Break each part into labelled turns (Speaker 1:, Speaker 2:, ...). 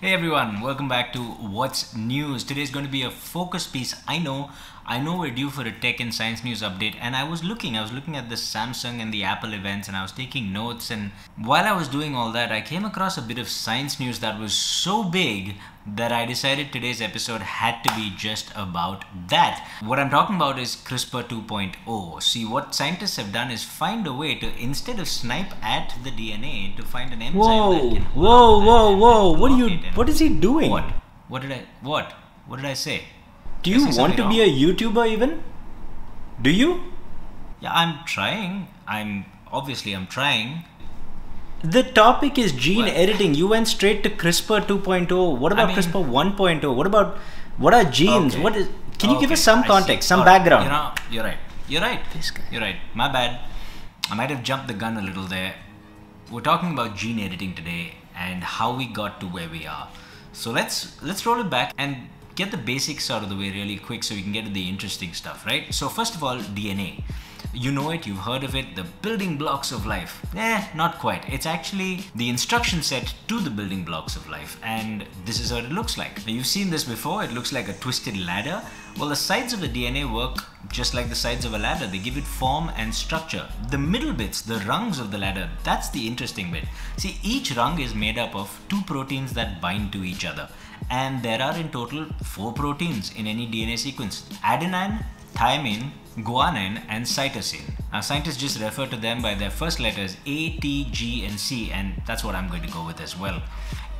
Speaker 1: Hey everyone, welcome back to What's News. Today is going to be a focus piece. I know we're due for a tech and science news update, and I was looking at the Samsung and the Apple events, and I was taking notes, and while I was doing all that, I came across a bit of science news that was so big that I decided today's episode had to be just about that. What I'm talking about is CRISPR 2.0. See, what scientists have done is find a way to, instead of snipe at the DNA, to find an enzyme that can
Speaker 2: Whoa! What is he doing?
Speaker 1: What did I say?
Speaker 2: Do you want to be a YouTuber even? Do you?
Speaker 1: Yeah, I'm trying. I'm trying.
Speaker 2: The topic is gene
Speaker 1: Well,
Speaker 2: editing. You went straight to CRISPR 2.0. What about CRISPR 1.0? What are genes?
Speaker 1: Okay.
Speaker 2: Can you give us some
Speaker 1: I
Speaker 2: context,
Speaker 1: see.
Speaker 2: some
Speaker 1: All right.
Speaker 2: background?
Speaker 1: You're right.
Speaker 2: This guy.
Speaker 1: You're right. My bad. I might have jumped the gun a little there. We're talking about gene editing today and how we got to where we are. So let's roll it back and get the basics out of the way really quick so we can get to the interesting stuff, right? So first of all, DNA. You know it, you've heard of it, the building blocks of life. Not quite. It's actually the instruction set to the building blocks of life, and this is what it looks like. Now, you've seen this before. It looks like a twisted ladder. Well, the sides of the DNA work just like the sides of a ladder. They give it form and structure. The middle bits, the rungs of the ladder, that's the interesting bit. See, each rung is made up of two proteins that bind to each other, and there are in total 4 proteins in any DNA sequence: adenine, thymine, guanine, and cytosine. Now, scientists just refer to them by their first letters A, T, G, and C, and that's what I'm going to go with as well.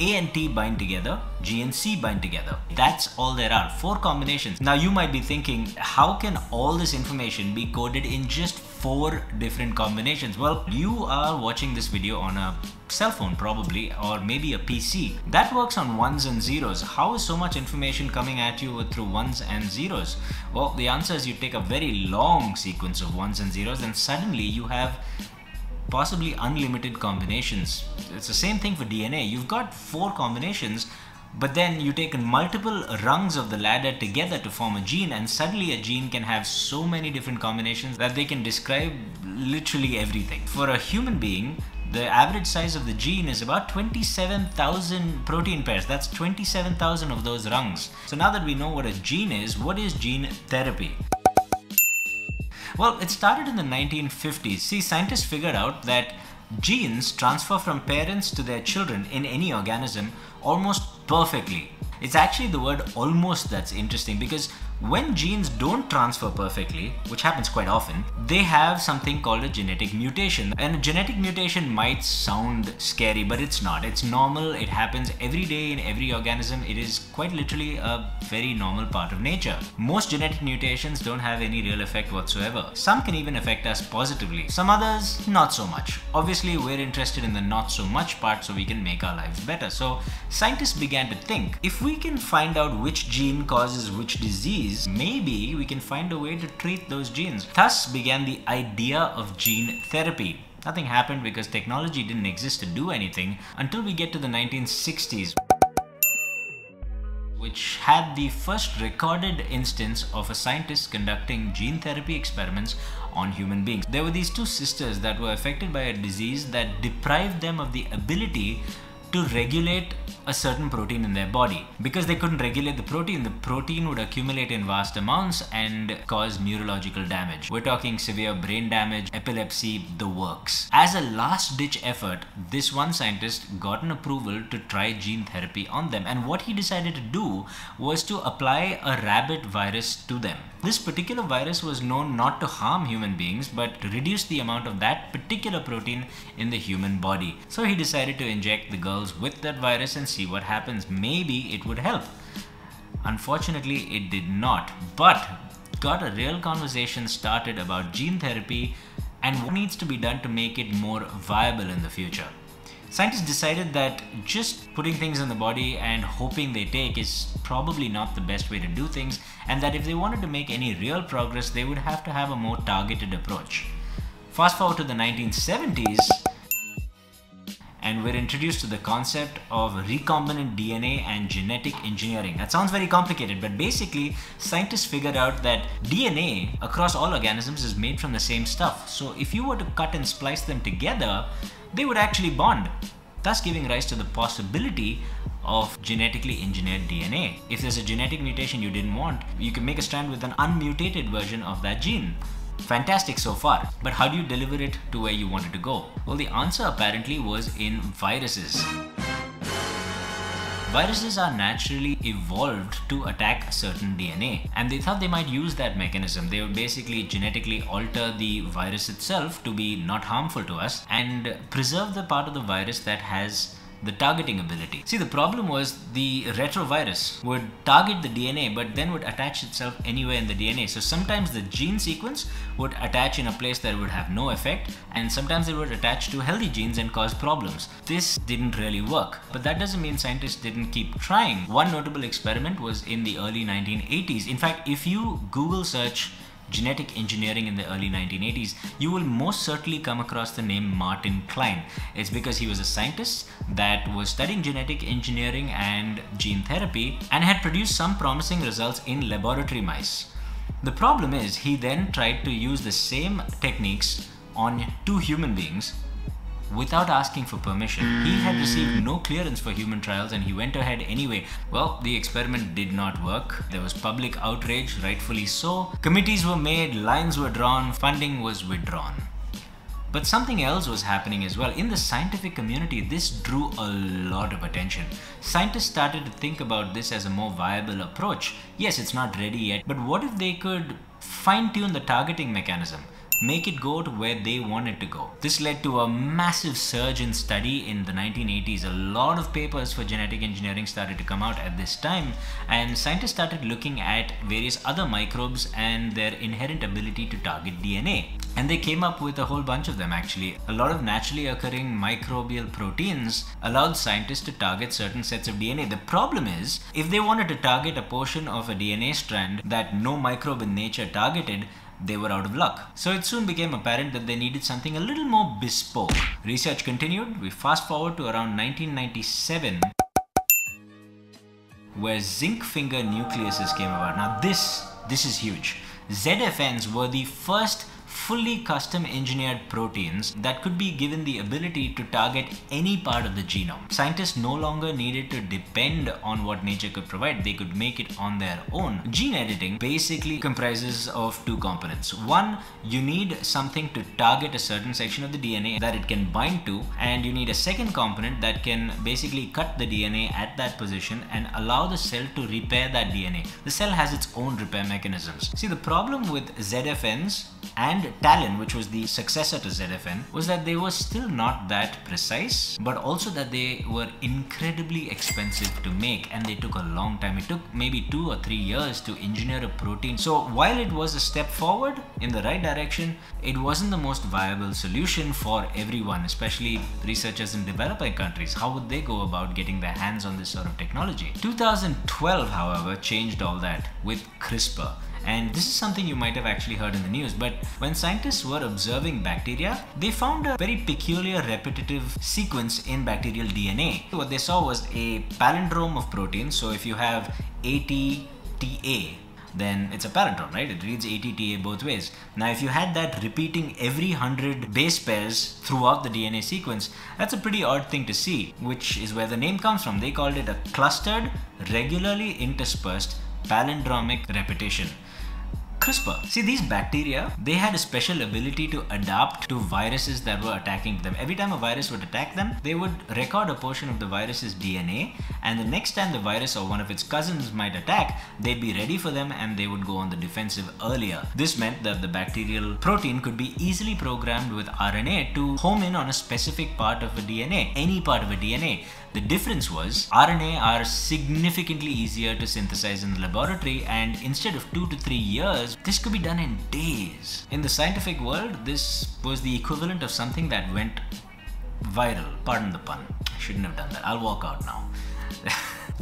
Speaker 1: A and T bind together, G and C bind together. That's all there are, 4 combinations. Now, you might be thinking, how can all this information be coded in just 4 different combinations? Well, you are watching this video on a cell phone probably, or maybe a PC. That works on ones and zeros. How is so much information coming at you through ones and zeros? Well, the answer is you take a very long sequence of ones and zeros and suddenly you have possibly unlimited combinations. It's the same thing for DNA. You've got 4 combinations, but then you take multiple rungs of the ladder together to form a gene, and suddenly a gene can have so many different combinations that they can describe literally everything. For a human being, the average size of the gene is about 27,000 protein pairs. That's 27,000 of those rungs. So now that we know what a gene is, what is gene therapy? Well, it started in the 1950s. See, scientists figured out that genes transfer from parents to their children in any organism almost perfectly. It's actually the word almost that's interesting, because when genes don't transfer perfectly, which happens quite often, they have something called a genetic mutation. And a genetic mutation might sound scary, but it's not. It's normal. It happens every day in every organism. It is quite literally a very normal part of nature. Most genetic mutations don't have any real effect whatsoever. Some can even affect us positively. Some others, not so much. Obviously, we're interested in the not so much part so we can make our lives better. So scientists began to think, if we can find out which gene causes which disease, maybe we can find a way to treat those genes. Thus began the idea of gene therapy. Nothing happened because technology didn't exist to do anything until we get to the 1960s, which had the first recorded instance of a scientist conducting gene therapy experiments on human beings. There were these 2 sisters that were affected by a disease that deprived them of the ability to regulate a certain protein in their body. Because they couldn't regulate the protein would accumulate in vast amounts and cause neurological damage. We're talking severe brain damage, epilepsy, the works. As a last-ditch effort, this one scientist got an approval to try gene therapy on them, and what he decided to do was to apply a rabbit virus to them. This particular virus was known not to harm human beings, but to reduce the amount of that particular protein in the human body. So he decided to inject the girls with that virus and see what happens. Maybe it would help. Unfortunately, it did not, but got a real conversation started about gene therapy and what needs to be done to make it more viable in the future. Scientists decided that just putting things in the body and hoping they take is probably not the best way to do things, and that if they wanted to make any real progress, they would have to have a more targeted approach. Fast forward to the 1970s, and we're introduced to the concept of recombinant DNA and genetic engineering. That sounds very complicated, but basically scientists figured out that DNA across all organisms is made from the same stuff. So if you were to cut and splice them together, they would actually bond, thus giving rise to the possibility of genetically engineered DNA. If there's a genetic mutation you didn't want, you can make a strand with an unmutated version of that gene. Fantastic so far, but how do you deliver it to where you want it to go? Well, the answer apparently was in viruses. Viruses are naturally evolved to attack a certain DNA, and they thought they might use that mechanism. They would basically genetically alter the virus itself to be not harmful to us and preserve the part of the virus that has the targeting ability. See, the problem was the retrovirus would target the DNA but then would attach itself anywhere in the DNA. So sometimes the gene sequence would attach in a place that would have no effect, and sometimes it would attach to healthy genes and cause problems. This didn't really work, but that doesn't mean scientists didn't keep trying. One notable experiment was in the early 1980s. In fact, if you Google search genetic engineering in the early 1980s, you will most certainly come across the name Martin Klein. It's because he was a scientist that was studying genetic engineering and gene therapy and had produced some promising results in laboratory mice. The problem is, he then tried to use the same techniques on 2 human beings without asking for permission. He had received no clearance for human trials and he went ahead anyway. Well, the experiment did not work. There was public outrage, rightfully so. Committees were made, lines were drawn, funding was withdrawn. But something else was happening as well. In the scientific community, this drew a lot of attention. Scientists started to think about this as a more viable approach. Yes, it's not ready yet, but what if they could fine-tune the targeting mechanism? Make it go to where they want it to go. This led to a massive surge in study in the 1980s. A lot of papers for genetic engineering started to come out at this time, and scientists started looking at various other microbes and their inherent ability to target DNA. And they came up with a whole bunch of them actually. A lot of naturally occurring microbial proteins allowed scientists to target certain sets of DNA. The problem is, if they wanted to target a portion of a DNA strand that no microbe in nature targeted, they were out of luck. So it soon became apparent that they needed something a little more bespoke. Research continued. We fast forward to around 1997, where zinc finger nucleases came about. Now this is huge. ZFNs were the first fully custom engineered proteins that could be given the ability to target any part of the genome. Scientists no longer needed to depend on what nature could provide. They could make it on their own. Gene editing basically comprises of 2 components. One, you need something to target a certain section of the DNA that it can bind to, and you need a second component that can basically cut the DNA at that position and allow the cell to repair that DNA. The cell has its own repair mechanisms. See, the problem with ZFNs and Talin, which was the successor to ZFN, was that they were still not that precise, but also that they were incredibly expensive to make, and they took a long time. It took maybe 2 or 3 years to engineer a protein. So while it was a step forward in the right direction, it wasn't the most viable solution for everyone, especially researchers in developing countries. How would they go about getting their hands on this sort of technology? 2012, however, changed all that with CRISPR. And this is something you might have actually heard in the news, but when scientists were observing bacteria, they found a very peculiar repetitive sequence in bacterial DNA. What they saw was a palindrome of proteins. So if you have ATTA, then it's a palindrome, right? It reads ATTA both ways. Now, if you had that repeating every 100 base pairs throughout the DNA sequence, that's a pretty odd thing to see, which is where the name comes from. They called it a clustered, regularly interspersed palindromic repetition. CRISPR. See, these bacteria, they had a special ability to adapt to viruses that were attacking them. Every time a virus would attack them, they would record a portion of the virus's DNA, and the next time the virus or one of its cousins might attack, they'd be ready for them and they would go on the defensive earlier. This meant that the bacterial protein could be easily programmed with RNA to home in on a specific part of a DNA, any part of a DNA. The difference was RNA are significantly easier to synthesize in the laboratory, and instead of 2 to 3 years, this could be done in days. In the scientific world, this was the equivalent of something that went viral. Pardon the pun. I shouldn't have done that. I'll walk out now.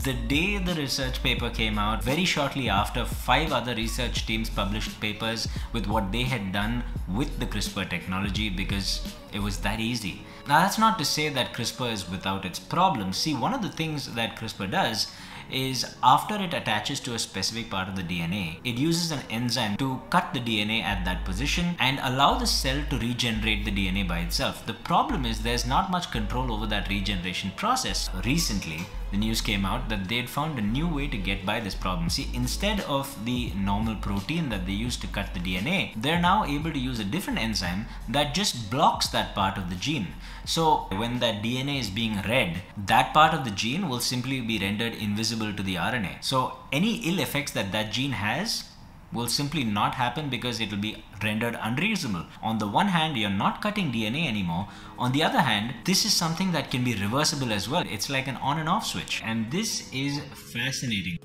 Speaker 1: The day the research paper came out, very shortly after, 5 other research teams published papers with what they had done with the CRISPR technology because it was that easy. Now, that's not to say that CRISPR is without its problems. See, one of the things that CRISPR does is after it attaches to a specific part of the DNA, it uses an enzyme to cut the DNA at that position and allow the cell to regenerate the DNA by itself. The problem is there's not much control over that regeneration process. Recently, the news came out that they'd found a new way to get by this problem. See, instead of the normal protein that they used to cut the DNA, they're now able to use a different enzyme that just blocks that part of the gene. So when that DNA is being read, that part of the gene will simply be rendered invisible to the RNA. So any ill effects that that gene has will simply not happen because it will be rendered unreasonable. On the one hand, you're not cutting DNA anymore. On the other hand, this is something that can be reversible as well. It's like an on and off switch. And this is fascinating.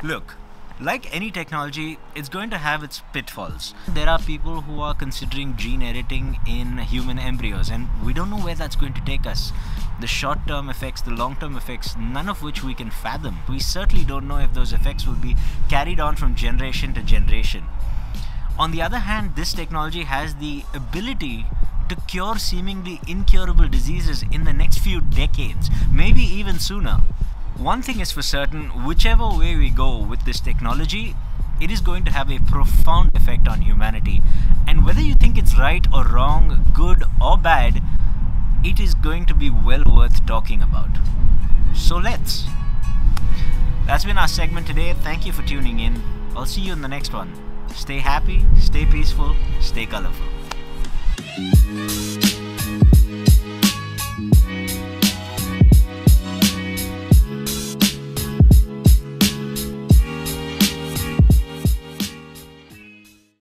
Speaker 1: Look, like any technology, it's going to have its pitfalls. There are people who are considering gene editing in human embryos, and we don't know where that's going to take us. The short-term effects, the long-term effects, none of which we can fathom. We certainly don't know if those effects will be carried on from generation to generation. On the other hand, this technology has the ability to cure seemingly incurable diseases in the next few decades, maybe even sooner. One thing is for certain, whichever way we go with this technology, it is going to have a profound effect on humanity. And whether you think it's right or wrong, good or bad, it is going to be well worth talking about. So let's. That's been our segment today. Thank you for tuning in. I'll see you in the next one. Stay happy, stay peaceful, stay colorful.